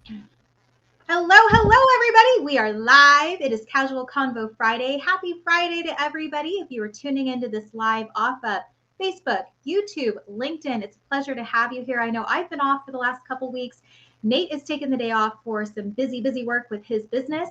Hello, everybody. We are live. It is Casual Convo Friday. Happy Friday to everybody. If you are tuning into this live off of Facebook, YouTube, LinkedIn, it's a pleasure to have you here. I know I've been off for the last couple weeks. Nate is taking the day off for some busy work with his business.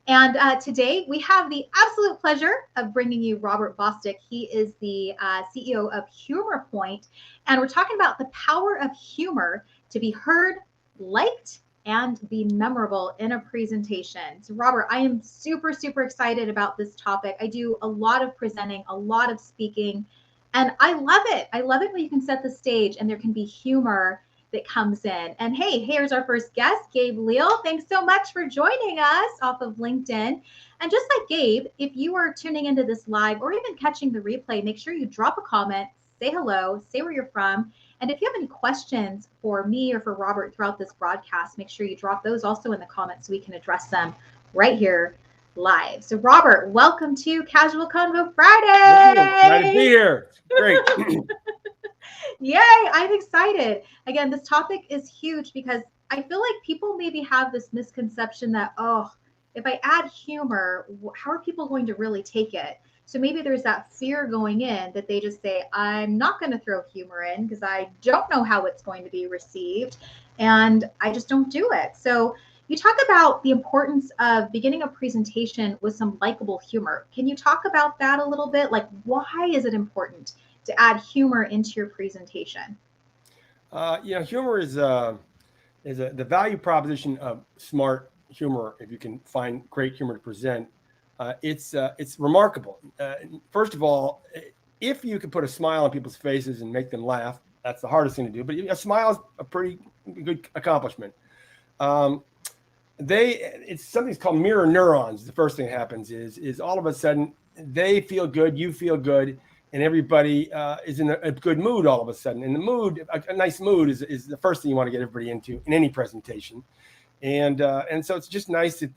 And today we have the absolute pleasure of bringing you Robert Bostick. He is the CEO of HumorPoint. And we're talking about the power of humor to be heard, liked, and be memorable in a presentation. So Robert, I am super excited about this topic. I do a lot of presenting, a lot of speaking, and I love it. I love it when you can set the stage and there can be humor that comes in. And hey, here's our first guest, Gabe Leal. Thanks so much for joining us off of LinkedIn. And just like Gabe, if you are tuning into this live or even catching the replay, make sure you drop a comment, say hello, say where you're from. And if you have any questions for me or for Robert throughout this broadcast, make sure you drop those also in the comments so we can address them right here live. So Robert, welcome to Casual Convo Friday. Glad to be here. Great. Yay, I'm excited. Again, this topic is huge because I feel like people maybe have this misconception that, if I add humor, how are people going to really take it? So maybe there's that fear going in that they just say, I'm not going to throw humor in because I don't know how it's going to be received. And I just don't do it. So you talk about the importance of beginning a presentation with some likable humor. Can you talk about that a little bit? Like, why is it important to add humor into your presentation? Humor is the value proposition of smart humor. If you can find great humor to present, it's remarkable. First of all, if you can put a smile on people's faces and make them laugh, that's the hardest thing to do. But a smile is a pretty good accomplishment. It's something called mirror neurons. The first thing that happens is all of a sudden they feel good, you feel good, and everybody is in a good mood all of a sudden. And the mood, a nice mood, is the first thing you want to get everybody into in any presentation. And so it's just nice that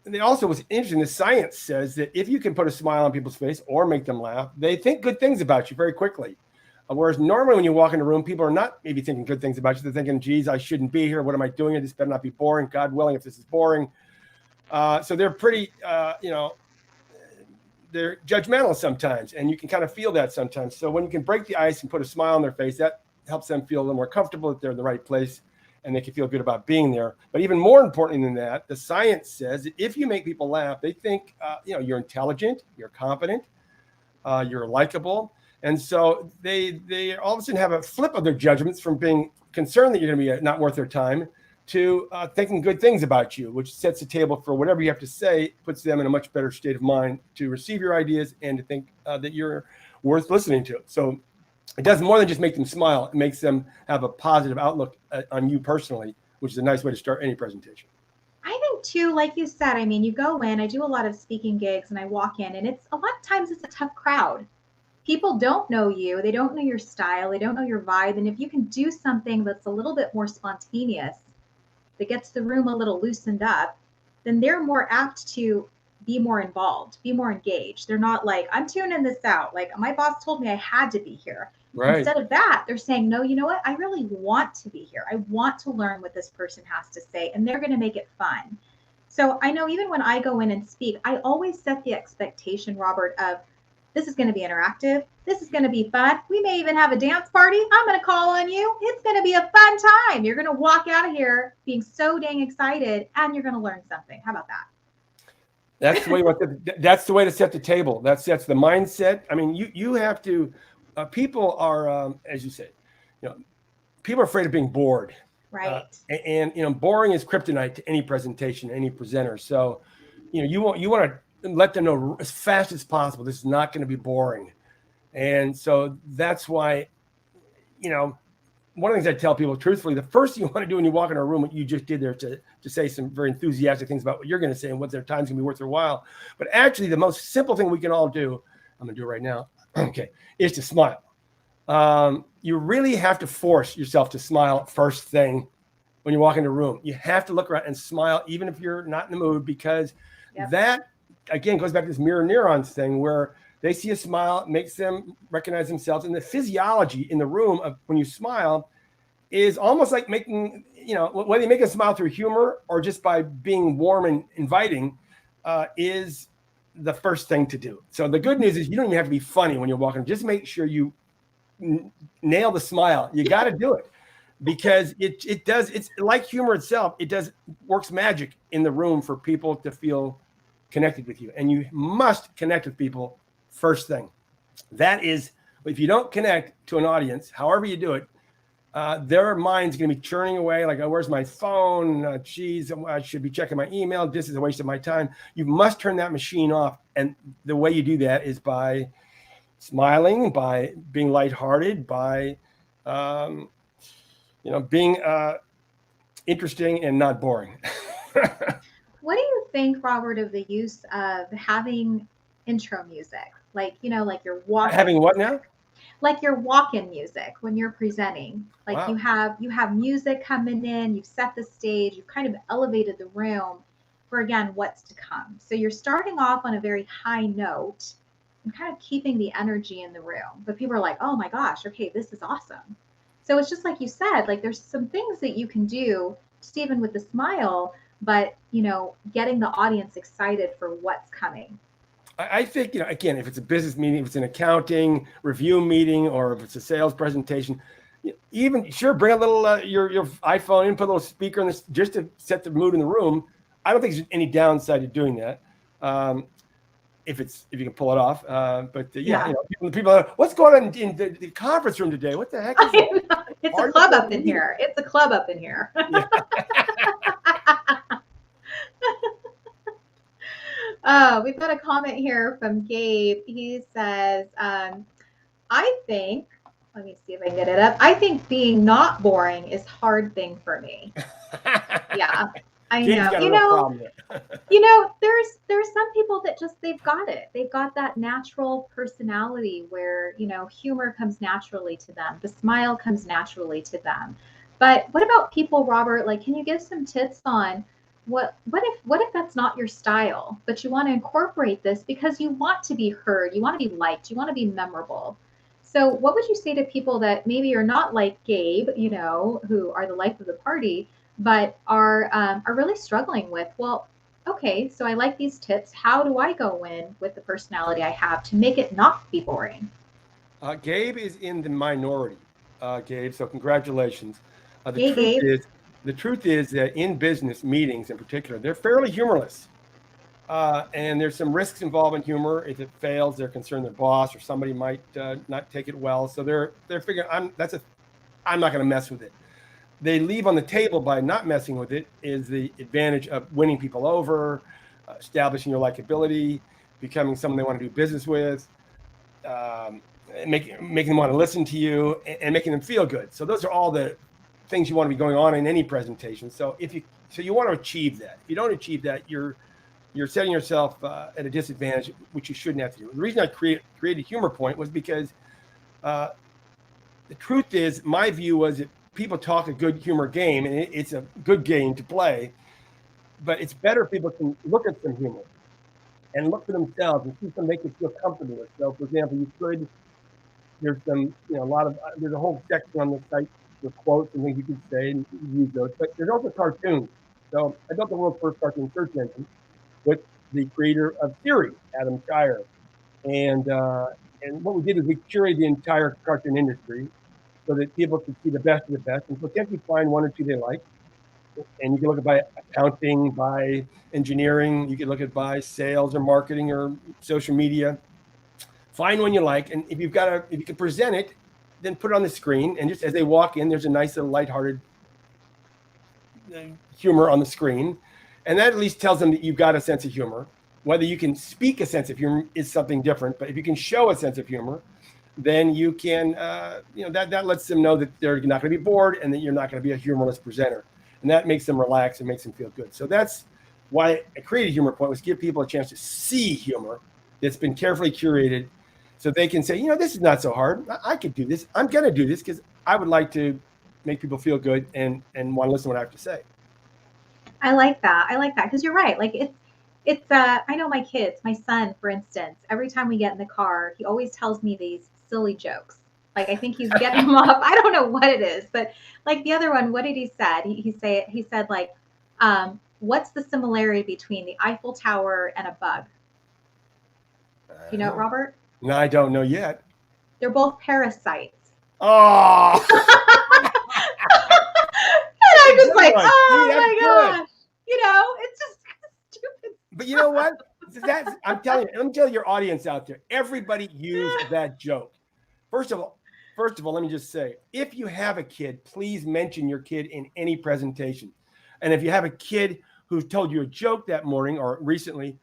they also, what's interesting, the science says that if you can put a smile on people's face or make them laugh, they think good things about you very quickly. Whereas normally when you walk in a room, people are not maybe thinking good things about you. They're thinking, geez, I shouldn't be here. What am I doing? This better not be boring. God willing, if this is boring. So they're pretty, they're judgmental sometimes, and you can kind of feel that sometimes. So when you can break the ice and put a smile on their face, that helps them feel a little more comfortable that they're in the right place and they can feel good about being there. But even more importantly than that, the science says that if you make people laugh, they think, you're intelligent, you're confident, you're likable. And so they all of a sudden have a flip of their judgments from being concerned that you're going to be not worth their time to thinking good things about you, which sets the table for whatever you have to say, puts them in a much better state of mind to receive your ideas and to think that you're worth listening to. So it does more than just make them smile. It makes them have a positive outlook on you personally, which is a nice way to start any presentation. I think too, like you said, I mean, you go in, I do a lot of speaking gigs and I walk in and it's a lot of times it's a tough crowd. People don't know you. They don't know your style. They don't know your vibe. And if you can do something that's a little bit more spontaneous, that gets the room a little loosened up, then they're more apt to be more involved, be more engaged. They're not like, I'm tuning this out. Like, my boss told me I had to be here. Right. Instead of that, they're saying, no, you know what? I really want to be here. I want to learn what this person has to say, and they're going to make it fun. So I know even when I go in and speak, I always set the expectation, Robert, of this is going to be interactive. This is going to be fun. We may even have a dance party. I'm going to call on you. It's going to be a fun time. You're going to walk out of here being so dang excited, and you're going to learn something. How about that? That's the way. That's the way to set the table. That sets the mindset. I mean, you have to. People are, as you say, people are afraid of being bored. Right. And boring is kryptonite to any presentation, any presenter. So, you want to let them know as fast as possible this is not going to be boring. And so that's why, one of the things I tell people truthfully, the first thing you want to do when you walk in a room, what you just did there to say some very enthusiastic things about what you're going to say and what their time's going to be worth their while. But actually, the most simple thing we can all do, I'm going to do it right now, is to smile. You really have to force yourself to smile first thing when you walk in a room. You have to look around and smile, even if you're not in the mood, because that, again, goes back to this mirror neurons thing where they see a smile, makes them recognize themselves. And the physiology in the room of when you smile is almost like making, whether you make a smile through humor or just by being warm and inviting, is the first thing to do. So the good news is you don't even have to be funny when you're walking. Just make sure you nail the smile. You got to do it because it does. It's like humor itself. It does works magic in the room for people to feel connected with you. And you must connect with people first thing. That is, if you don't connect to an audience, however you do it, their mind's going to be churning away like, oh, where's my phone? Geez, I should be checking my email. This is a waste of my time. You must turn that machine off. And the way you do that is by smiling, by being lighthearted, by, being interesting and not boring. What do you think, Robert, of the use of having intro music? Like, like your walk Having what now? like your walk-in music when you're presenting. Like Wow. you have music coming in, you've set the stage, you've kind of elevated the room for again what's to come. So you're starting off on a very high note and kind of keeping the energy in the room. But people are like, "Oh my gosh, okay, this is awesome." So it's just like you said, like there's some things that you can do just even with the smile, but getting the audience excited for what's coming. I think, again, if it's a business meeting, if it's an accounting review meeting, or if it's a sales presentation, even sure, bring a little your iPhone in, put a little speaker in this just to set the mood in the room. I don't think there's any downside to doing that. If you can pull it off. But Yeah. people are, what's going on in the conference room today? What the heck is that? It's a club up in here. It's a club up in here. Yeah. We've got a comment here from Gabe. He says, I think, let me see if I can get it up. I think being not boring is hard thing for me. Yeah, I Gabe's know. got a real problem there. There's some people that just they've got it. They've got that natural personality where, humor comes naturally to them. The smile comes naturally to them. But what about people, Robert? Like, can you give some tips on what if that's not your style, but you want to incorporate this because you want to be heard, you want to be liked, you want to be memorable. So what would you say to people that maybe are not like Gabe, who are the life of the party, but are really struggling with, well, okay, so I like these tips. How do I go in with the personality I have to make it not be boring? Gabe is in the minority, Gabe. So congratulations. Hey, Gabe. The truth is that in business meetings, in particular, they're fairly humorless, and there's some risks involved in humor. If it fails, they're concerned their boss or somebody might not take it well. So they're figuring, I'm not going to mess with it. They leave on the table by not messing with it is the advantage of winning people over, establishing your likability, becoming someone they want to do business with, making them want to listen to you, and making them feel good. So those are all the things you want to be going on in any presentation. So you want to achieve that. If you don't achieve that, you're setting yourself at a disadvantage, which you shouldn't have to do. The reason I created HumorPoint was because the truth is, my view was that people talk a good humor game, and it's a good game to play, but it's better if people can look at some humor and look for themselves and see something they can feel comfortable with. So, for example, there's a whole section on the site with quotes and things you could say and use those, but there's also cartoons. So I built the world's first cartoon search engine with the creator of Siri, Adam Shire. And what we did is we curated the entire cartoon industry so that people could see the best of the best and potentially find one or two they like. And you can look at by accounting, by engineering, you can look at by sales or marketing or social media. Find one you like, and if you can present it, then put it on the screen. And just as they walk in, there's a nice little lighthearted humor on the screen, and that at least tells them that you've got a sense of humor. Whether you can speak a sense of humor is something different, but if you can show a sense of humor, then you can, that lets them know that they're not going to be bored and that you're not going to be a humorless presenter, and that makes them relax and makes them feel good. So that's why I created HumorPoint, was give people a chance to see humor that's been carefully curated, so they can say, this is not so hard. I could do this. I'm going to do this because I would like to make people feel good and want to listen to what I have to say. I like that because you're right. Like it's I know my son, for instance, every time we get in the car, he always tells me these silly jokes. Like, I think he's getting them off. I don't know what it is, but like the other one, what did he said? He said like, what's the similarity between the Eiffel Tower and a bug? Do you know it, Robert? No, I don't know yet. They're both parasites. Oh. And I'm just like, oh my gosh. You know, it's just stupid. But you know what? I'm telling your audience out there, everybody use that joke. First of all, let me just say, if you have a kid, please mention your kid in any presentation. And if you have a kid who told you a joke that morning or recently,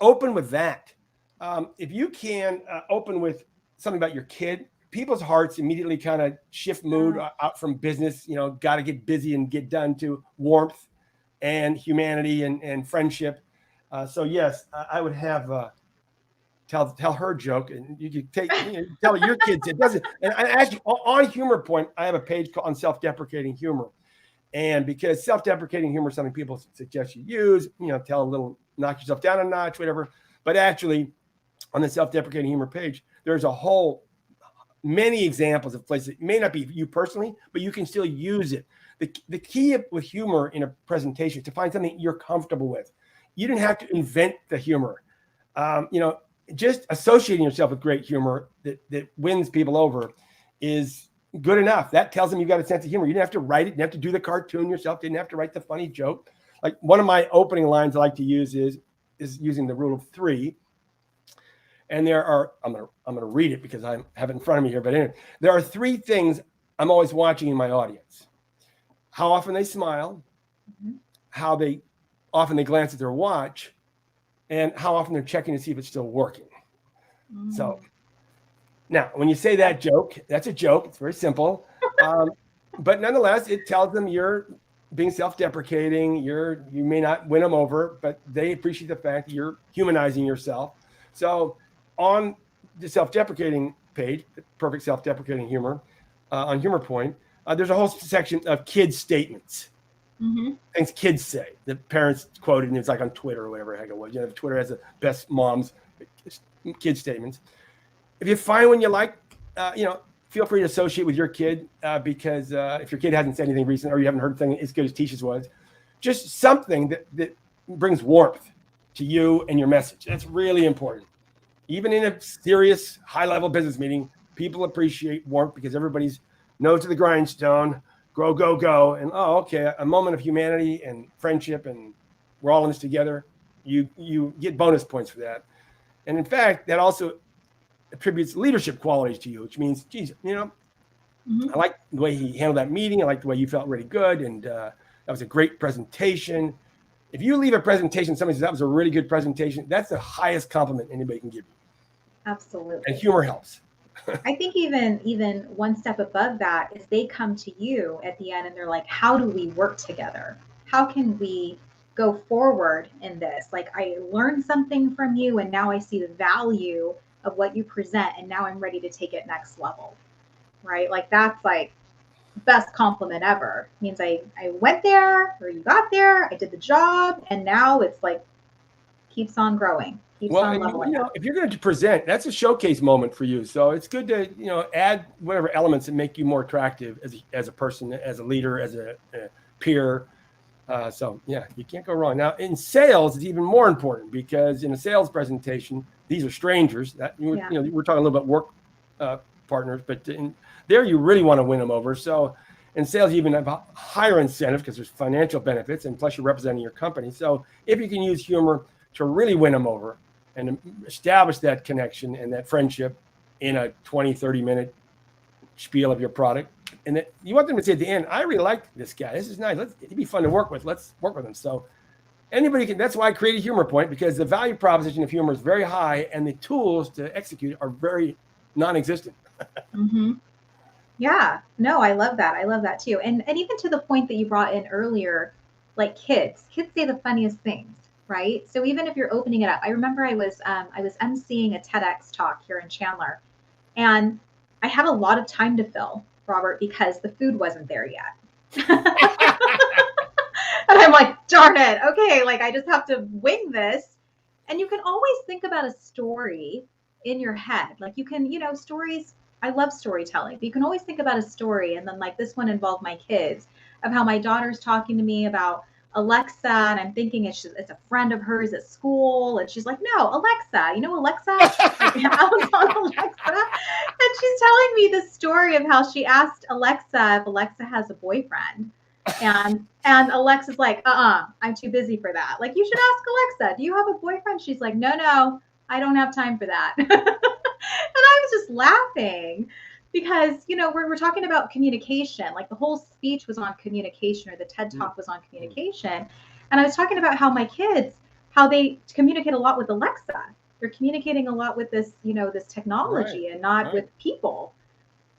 open with that. If you can open with something about your kid, people's hearts immediately kind of shift mood out from business, got to get busy and get done, to warmth and humanity and friendship. So yes, I would have tell her joke, and you could tell your kids. It doesn't. And I actually on HumorPoint, I have a page on self-deprecating humor, and because self-deprecating humor is something people suggest you use, tell a little, knock yourself down a notch, whatever. But actually, on the self-deprecating humor page, there's a whole many examples of places. It may not be you personally, but you can still use it. The key with humor in a presentation is to find something you're comfortable with. You didn't have to invent the humor. Just associating yourself with great humor that wins people over is good enough. That tells them you've got a sense of humor. You didn't have to write it. You didn't have to do the cartoon yourself. Didn't have to write the funny joke. Like, one of my opening lines I like to use is using the rule of three. And there are, I'm gonna read it because I have it in front of me here. But anyway, there are three things I'm always watching in my audience: how often they smile, how often they glance at their watch, and how often they're checking to see if it's still working. So now, when you say that joke, that's a joke. It's very simple. But nonetheless, it tells them you're being self-deprecating. You may not win them over, but they appreciate the fact that you're humanizing yourself. So on the self-deprecating page, perfect self-deprecating humor, on HumorPoint, there's a whole section of kids' statements. Things kids say, the parents quoted, and it's like on Twitter or whatever the heck it was. Twitter has the best moms kid statements. If you find one you like, feel free to associate with your kid, because if your kid hasn't said anything recent, or you haven't heard anything as good as Tisha's was, just something that brings warmth to you and your message. That's really important. Even in a serious, high-level business meeting, people appreciate warmth because everybody's nose to the grindstone, go, go, go. And, okay, a moment of humanity and friendship, and we're all in this together. You get bonus points for that. And in fact, that also attributes leadership qualities to you, which means, geez, I like the way he handled that meeting. I like the way you felt really good. And that was a great presentation. If you leave a presentation, somebody says that was a really good presentation, that's the highest compliment anybody can give you. Absolutely. And humor helps. I think even one step above that is they come to you at the end and they're like, how do we work together? How can we go forward in this? Like, I learned something from you, and now I see the value of what you present, and now I'm ready to take it next level, right? Like, that's like best compliment ever. It means I went there, or you got there, I did the job, and now it's like keeps on growing. If you're going to present, that's a showcase moment for you. So it's good to, add whatever elements that make you more attractive as a person, as a leader, as a peer. So yeah, you can't go wrong. Now in sales, it's even more important, because in a sales presentation, these are strangers. We're talking a little bit work partners, but there you really want to win them over. So in sales, you even have a higher incentive because there's financial benefits, and plus you're representing your company. So if you can use humor to really win them over and establish that connection and that friendship in a 20-30 minute spiel of your product, and that you want them to say at the end, I really like this guy. This is nice. It'd be fun to work with. Let's work with him. So anybody can. That's why I created HumorPoint, because the value proposition of humor is very high, and the tools to execute are very non-existent. Yeah, no, I love that. I love that too. And even to the point that you brought in earlier, like kids say the funniest things, right? So even if you're opening it up, I remember I was emceeing a TEDx talk here in Chandler, and I had a lot of time to fill, Robert, because the food wasn't there yet. And I'm like, darn it. Okay, like I just have to wing this. And you can always think about a story in your head. Like you can, stories, I love storytelling. But you can always think about a story, and then like this one involved my kids, of how my daughter's talking to me about Alexa, and I'm thinking it's a friend of hers at school, and she's like, "No, Alexa, you know Alexa?" Like I was on Alexa, and she's telling me this story of how she asked Alexa if Alexa has a boyfriend, and Alexa's like, I'm too busy for that. Like, you should ask Alexa, do you have a boyfriend? She's like, no, I don't have time for that. And I was just laughing because, we're talking about communication. Like the whole speech was on communication, or the TED Talk was on communication. And I was talking about how my kids, how they communicate a lot with Alexa. They're communicating a lot with this, this technology, and not with people.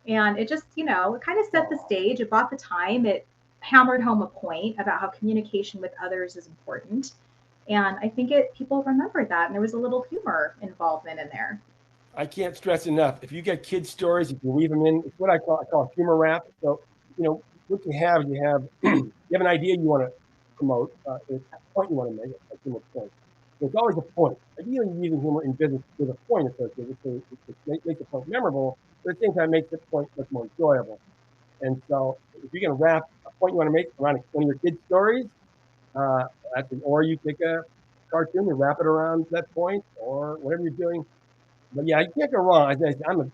And it just, it kind of set the stage. It bought the time. It hammered home a point about how communication with others is important. And I think people remembered that, and there was a little humor involvement in there. I can't stress enough. If you get kids' stories, you can weave them in. It's what I call humor wrap. So, what you have you have an idea you want to promote, it's a point you want to make, a humor point. So it's always a point. Ideally, using humor in business with a point associated, so it makes the point memorable, but at the same time makes the point much more enjoyable. And so, if you're going to wrap a point you want to make around one of your kids' stories, or you take a cartoon and wrap it around that point, or whatever you're doing. But yeah, you can't go wrong. I'm a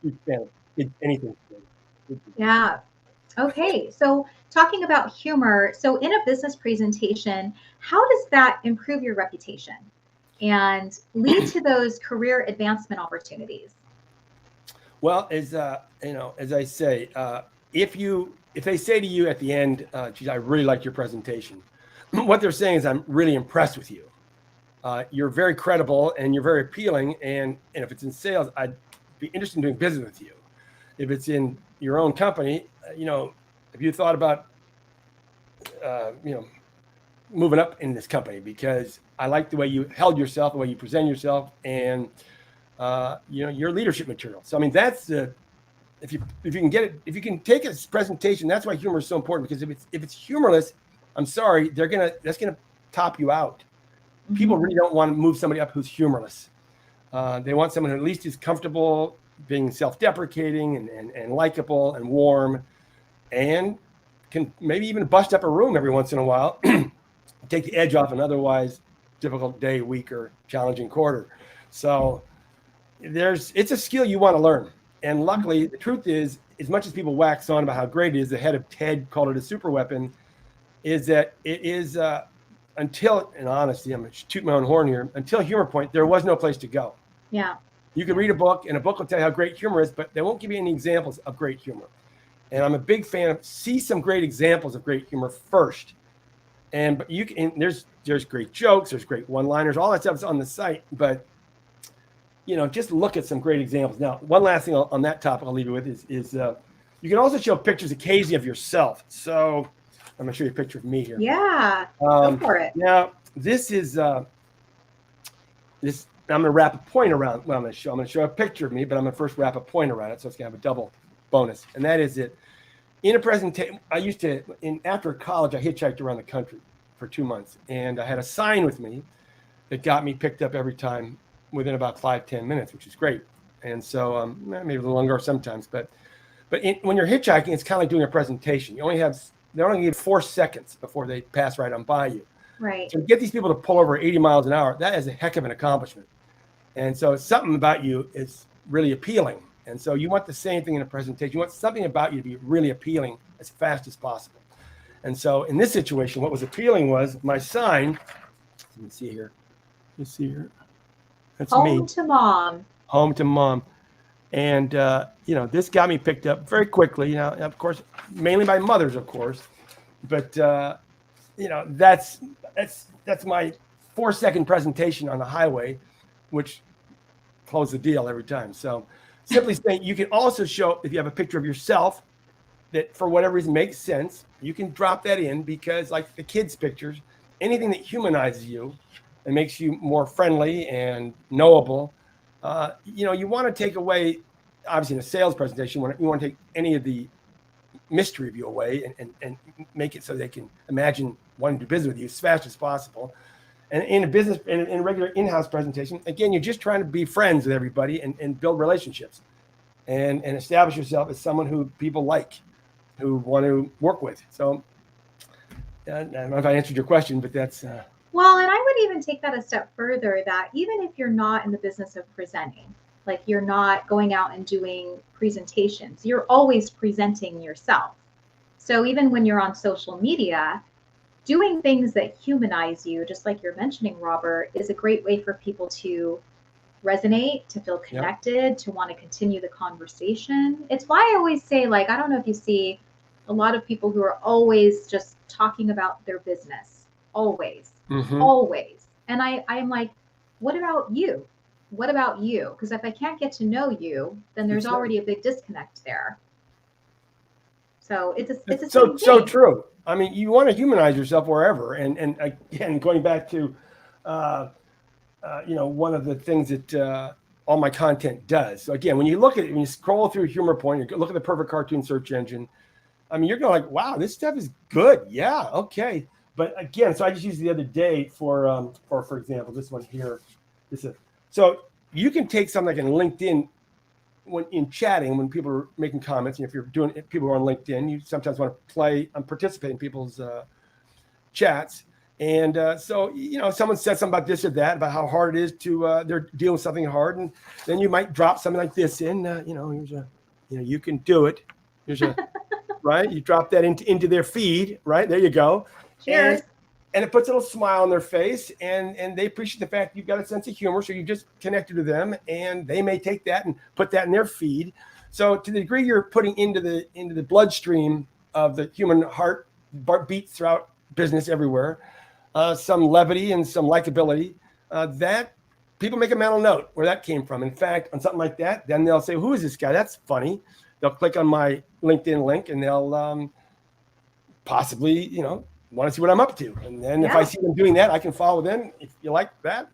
huge fan of anything. Yeah. Okay. So talking about humor, so in a business presentation, how does that improve your reputation and lead to those career advancement opportunities? Well, as I say, if they say to you at the end, geez, I really liked your presentation, what they're saying is, I'm really impressed with you. You're very credible and you're very appealing. And if it's in sales, I'd be interested in doing business with you. If it's in your own company, if you thought about, moving up in this company, because I like the way you held yourself, the way you present yourself, and your leadership material. So I mean, that's if you can get it, if you can take a presentation, that's why humor is so important. Because if it's humorless, I'm sorry, that's gonna top you out. People really don't want to move somebody up who's humorless. They want someone who at least is comfortable being self-deprecating and likable and warm, and can maybe even bust up a room every once in a while, take the edge off an otherwise difficult day, week, or challenging quarter. So it's a skill you want to learn. And luckily, the truth is, as much as people wax on about how great it is, the head of TED called it a super weapon, is that it is until, in honesty, I'm going to toot my own horn here, until HumorPoint, there was no place to go. Yeah. You can read a book, and a book will tell you how great humor is, but they won't give you any examples of great humor. And I'm a big fan of see some great examples of great humor first. But there's great jokes, there's great one-liners, all that stuff's on the site. But just look at some great examples. Now, one last thing on that topic I'll leave you with is you can also show pictures occasionally of yourself. So I'm going to show you a picture of me here. Yeah, go for it. Now, this is this. I'm going to wrap a point around what I'm going to show. I'm going to show a picture of me, but I'm going to first wrap a point around it, so it's going to have a double bonus. And that is it. In a presentation, after college, I hitchhiked around the country for 2 months, and I had a sign with me that got me picked up every time within about 5-10 minutes, which is great. And so maybe a little longer sometimes, but when you're hitchhiking, it's kind of like doing a presentation. They only give 4 seconds before they pass right on by you. Right. So to get these people to pull over 80 miles an hour, that is a heck of an accomplishment. And so something about you is really appealing. And so you want the same thing in a presentation. You want something about you to be really appealing as fast as possible. And so in this situation, what was appealing was my sign. Let me see here. That's Home me. Home to Mom. Home to Mom. And, this got me picked up very quickly, of course, mainly by mothers, of course. But, that's my 4-second presentation on the highway, which closed the deal every time. So simply saying, you can also show, if you have a picture of yourself that for whatever reason makes sense, you can drop that in, because like the kids' pictures, anything that humanizes you and makes you more friendly and knowable, you want to take away, obviously in a sales presentation, you want to take any of the mystery of you away and make it so they can imagine wanting to do business with you as fast as possible. And in a regular in-house presentation, again, you're just trying to be friends with everybody and build relationships. and establish yourself as someone who people like, who want to work with. So I don't know if I answered your question, but that's Well, and I would even take that a step further, that even if you're not in the business of presenting, like you're not going out and doing presentations, you're always presenting yourself. So even when you're on social media, doing things that humanize you, just like you're mentioning, Robert, is a great way for people to resonate, to feel yeah, connected, to want to continue the conversation. It's why I always say, like, I don't know if you see a lot of people who are always just talking about their business, always, mm-hmm. always. And I'm like, what about you? What about you? Because if I can't get to know you, then there's It's already a big disconnect there. So it's the so same thing. true. I mean, you want to humanize yourself wherever, and again, going back to one of the things that all my content does. So again, when you look at it, when you scroll through HumorPoint, you look at the perfect cartoon search engine. I mean, you're going like, wow, this stuff is good. Yeah, okay. But again, so I just used the other day for example, this one here. So you can take something like in LinkedIn, when in chatting, when people are making comments, and if you're doing people who are on LinkedIn, you sometimes want to play and participate in people's chats. And so, someone said something about this or that, about how hard it is to, they're dealing with something hard. And then you might drop something like this in, here's you can do it. Here's a, right. You drop that into their feed, right? There you go. Cheers. And it puts a little smile on their face, and they appreciate the fact you've got a sense of humor. So you just connected to them, and they may take that and put that in their feed. So to the degree you're putting into the bloodstream of the human heart beats throughout business everywhere, some levity and some likability, that people make a mental note where that came from. In fact, on something like that, then they'll say, who is this guy? That's funny. They'll click on my LinkedIn link, and they'll possibly, want to see what I'm up to. And then if I see them doing that, I can follow them. If you like that,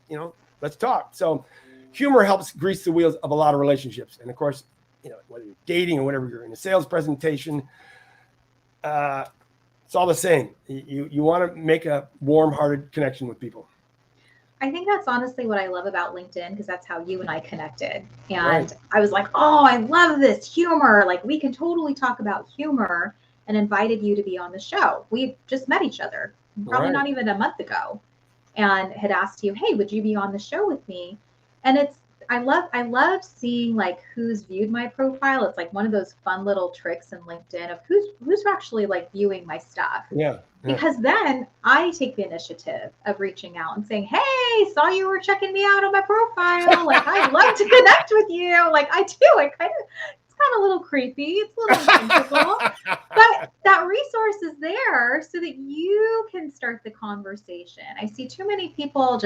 let's talk. So humor helps grease the wheels of a lot of relationships. And of course, whether you're dating or whatever, you're in a sales presentation, it's all the same. You want to make a warm-hearted connection with people. I think that's honestly what I love about LinkedIn, because that's how you and I connected. And Right. I was like, oh, I love this humor. Like, we can totally talk about humor, and invited you to be on the show. We just met each other probably not even a month ago, and had asked you, hey, would you be on the show with me? And I love seeing like who's viewed my profile. It's like one of those fun little tricks in LinkedIn of who's actually like viewing my stuff. Yeah. Because then I take the initiative of reaching out and saying, hey, saw you were checking me out on my profile. Like, I'd love to connect with you. Like, I do. It's kind of a little creepy. It's a little whimsical. But that resource is there so that you can start the conversation. I see too many people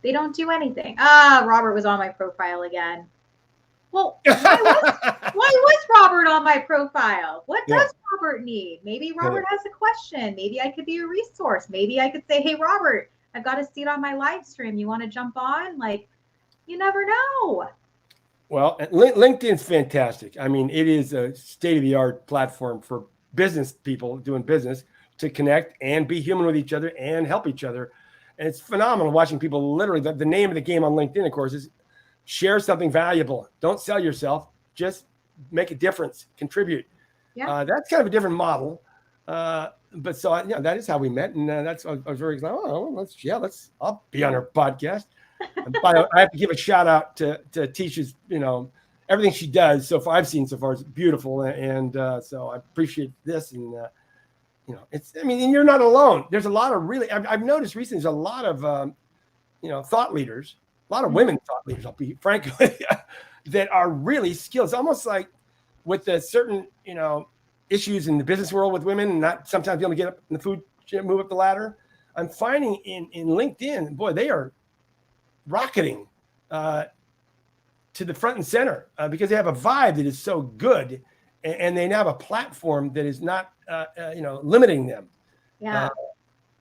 they don't do anything. Robert was on my profile again. Well, why was Robert on my profile? What does Robert need? Maybe Robert has a question. Maybe I could be a resource. Maybe I could say, hey, Robert, I've got a seat on my live stream. You want to jump on? Like, you never know. Well, LinkedIn's fantastic. I mean, it is a state-of-the-art platform for business people doing business to connect and be human with each other and help each other. And it's phenomenal watching people literally, the name of the game on LinkedIn, of course, is share something valuable. Don't sell yourself. Just make a difference. Contribute. Yeah. That's kind of a different model. But so, that is how we met. And I was very excited. I'll be on her podcast. I have to give a shout out to Tisha's, everything she does so far. I've seen so far is beautiful. And so I appreciate this. And, and you're not alone. There's a lot of I've noticed recently, there's a lot of, thought leaders, a lot of women thought leaders, I'll be frank, that are really skilled. It's almost like with the certain, issues in the business world with women and not sometimes being able to get up in the food, move up the ladder. I'm finding in LinkedIn, boy, they are rocketing to the front and center because they have a vibe that is so good, and they now have a platform that is not, limiting them. Yeah.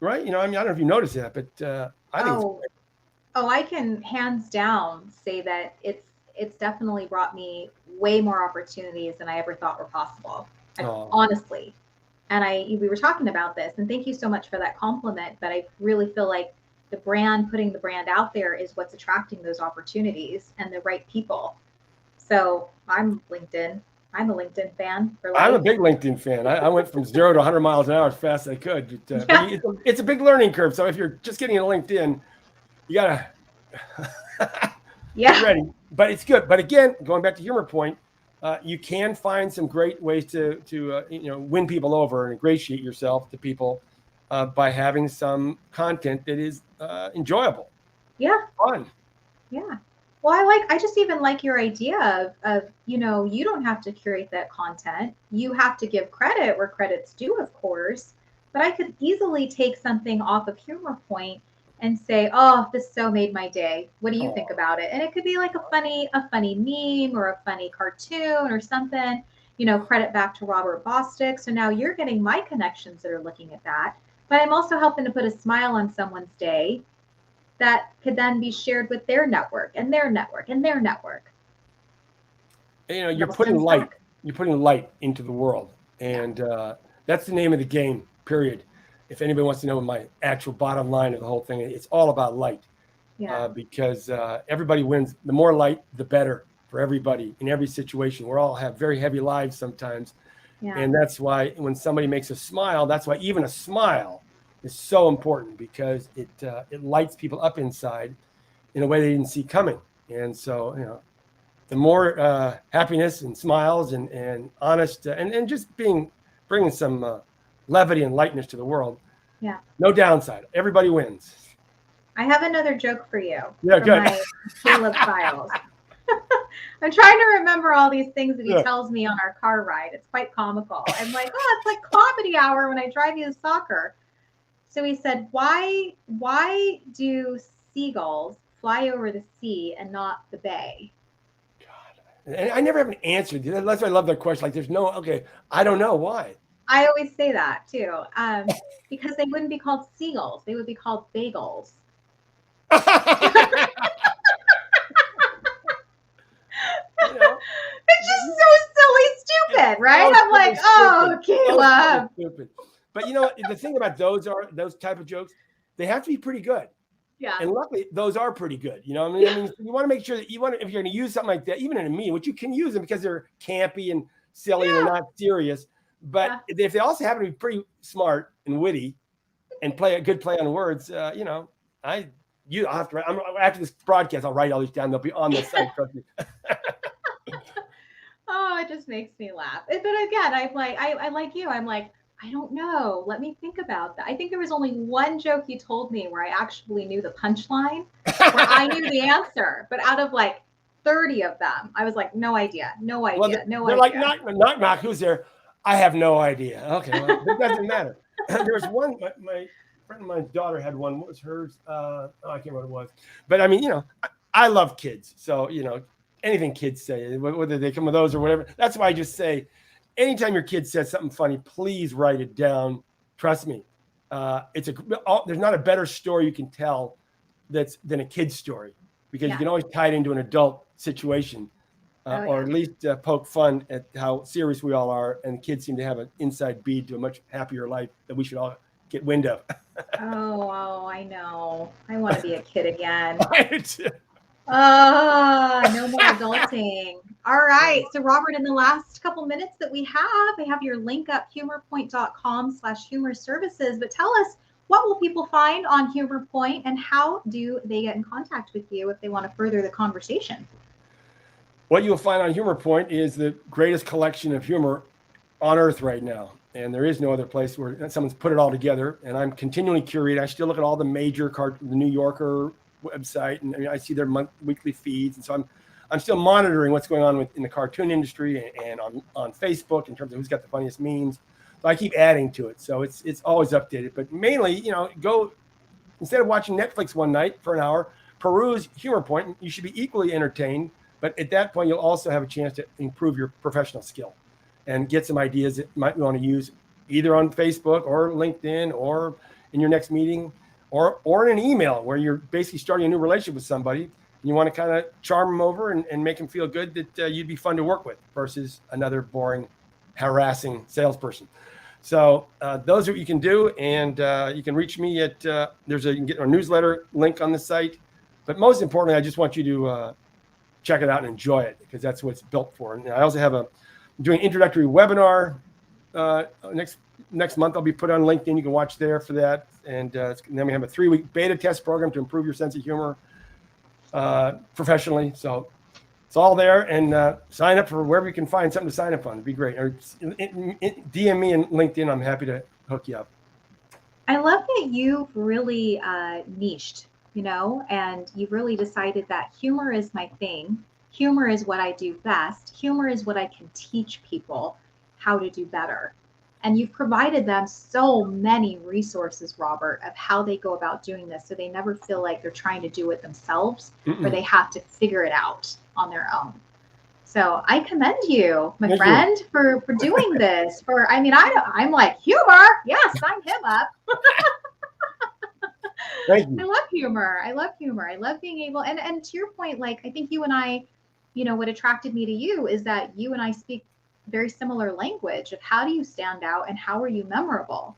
Right. I don't know if you noticed that, but I think I can hands down say that it's definitely brought me way more opportunities than I ever thought were possible. Honestly. And we were talking about this, and thank you so much for that compliment. But I really feel like putting the brand out there is what's attracting those opportunities and the right people. So I'm LinkedIn. I'm a LinkedIn fan for I'm a life. big LinkedIn fan. I went from 0 to 100 miles an hour as fast as I could. But Yeah. it's a big learning curve. So if you're just getting into LinkedIn, you got to get Yeah. ready. But it's good. But again, going back to HumorPoint, you can find some great ways to win people over and ingratiate yourself to people by having some content that is enjoyable, Yeah. fun. Yeah. Well, I just even like your idea of, you don't have to curate that content. You have to give credit where credit's due, of course. But I could easily take something off of Humor Point and say, oh, this so made my day. What do you think Oh, about it? And it could be like a funny meme or a funny cartoon or something, credit back to Robert Bostick. So now you're getting my connections that are looking at that. But I'm also helping to put a smile on someone's day that could then be shared with their network and their network and their network. And you're double putting sends light. back. You're putting light into the world, Yeah. and that's the name of the game. Period. If anybody wants to know my actual bottom line of the whole thing, it's all about light. Yeah. Because everybody wins. The more light, the better for everybody in every situation. We all have very heavy lives sometimes. Yeah. And that's why when somebody makes a smile, that's why even a smile is so important, because it lights people up inside in a way they didn't see coming. And so, the more happiness and smiles and honest and just bringing some levity and lightness to the world. Yeah. No downside. Everybody wins. I have another joke for you Yeah, from good. my Caleb files. I'm trying to remember all these things that he Yeah. tells me on our car ride. It's quite comical. I'm like, oh, it's like comedy hour when I drive you to soccer. So he said, why do seagulls fly over the sea and not the bay? And I never have an answer. That's why I love that question. Like, there's no, okay, I don't know why. I always say that too, because they wouldn't be called seagulls; they would be called bagels. It's just so silly, stupid, right? I'm like, oh, Caleb. Stupid. But the thing about those type of jokes, they have to be pretty good. Yeah. And luckily, those are pretty good. You want to make sure that if you're going to use something like that, even in a meme, which you can use them because they're campy and silly and they're not serious. But if they also happen to be pretty smart and witty and play a good play on words, I'll have to write. After this broadcast, I'll write all these down. They'll be on the site. Trust me. Oh, it just makes me laugh. But again, I'm like, I like you. I'm like, I don't know. Let me think about that. I think there was only one joke you told me where I actually knew the punchline, where I knew the answer. But out of like 30 of them, I was like, no idea, no idea, Well, no they're idea. like, knock, who's there? I have no idea. Okay, well, it doesn't matter. There was one, my friend of mine's daughter had one. What was hers? I can't remember what it was. But I mean, I love kids. So, anything kids say, whether they come with those or whatever. That's why I just say, anytime your kid says something funny, please write it down. Trust me. There's not a better story you can tell than a kid's story, because you can always tie it into an adult situation. Or at least poke fun at how serious we all are, and kids seem to have an inside bead to a much happier life that we should all get wind of. Oh, I know. I want to be a kid again. Right. No more adulting. All right. So, Robert, in the last couple minutes that we have, I have your link up, humorpoint.com/humor services. But tell us, what will people find on HumorPoint, and how do they get in contact with you if they want to further the conversation? What you'll find on HumorPoint is the greatest collection of humor on earth right now. And there is no other place where someone's put it all together. And I'm continually curating. I still look at all the major the New Yorker website, and I see their weekly feeds. And so I'm still monitoring what's going on in the cartoon industry and on Facebook in terms of who's got the funniest memes. So I keep adding to it. So it's always updated. But mainly, go, instead of watching Netflix one night for an hour, peruse HumorPoint. You should be equally entertained. But at that point, you'll also have a chance to improve your professional skill and get some ideas that you might want to use either on Facebook or LinkedIn or in your next meeting or in an email where you're basically starting a new relationship with somebody and you want to kind of charm them over and make them feel good that you'd be fun to work with versus another boring, harassing salesperson. So those are what you can do. And you can reach me at, you can get our newsletter link on the site. But most importantly, I just want you to check it out and enjoy it, because that's what it's built for. And I also have I'm doing an introductory webinar next month. I'll be put on LinkedIn. You can watch there for that. And then we have a 3-week beta test program to improve your sense of humor professionally. So it's all there, and sign up for wherever you can find something to sign up on. It'd be great. Or DM me and LinkedIn. I'm happy to hook you up. I love that you've really niched, and you've really decided that humor is my thing. Humor is what I do best. Humor is what I can teach people how to do better. And you've provided them so many resources, Robert, of how they go about doing this, so they never feel like they're trying to do it themselves or they have to figure it out on their own. So I commend you, my friend, for doing this. I'm like, humor, yeah, sign him up. Thank you. I love humor. I love being able, and to your point, like, I think you and I, what attracted me to you is that you and I speak very similar language of how do you stand out and how are you memorable?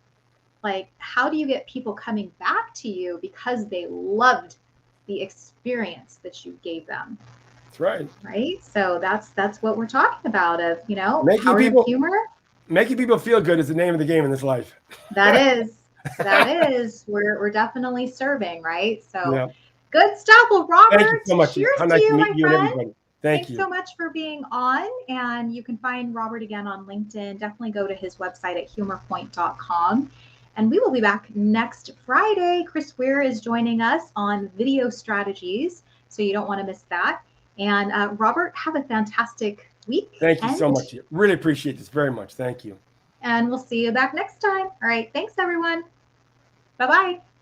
Like, how do you get people coming back to you because they loved the experience that you gave them? That's right. Right. So that's what we're talking about, of, making people, humor. Making people feel good is the name of the game in this life. That is. We're definitely serving, right? So yeah. Good stuff. Well, Robert, thank you so much. Cheers How nice to you, to meet my you friend. and everybody. Thanks so much for being on. And you can find Robert again on LinkedIn. Definitely go to his website at humorpoint.com. And we will be back next Friday. Chris Weir is joining us on video strategies, so you don't want to miss that. And Robert, have a fantastic week. Thank you so much. Really appreciate this very much. Thank you. And we'll see you back next time. All right. Thanks, everyone. Bye-bye.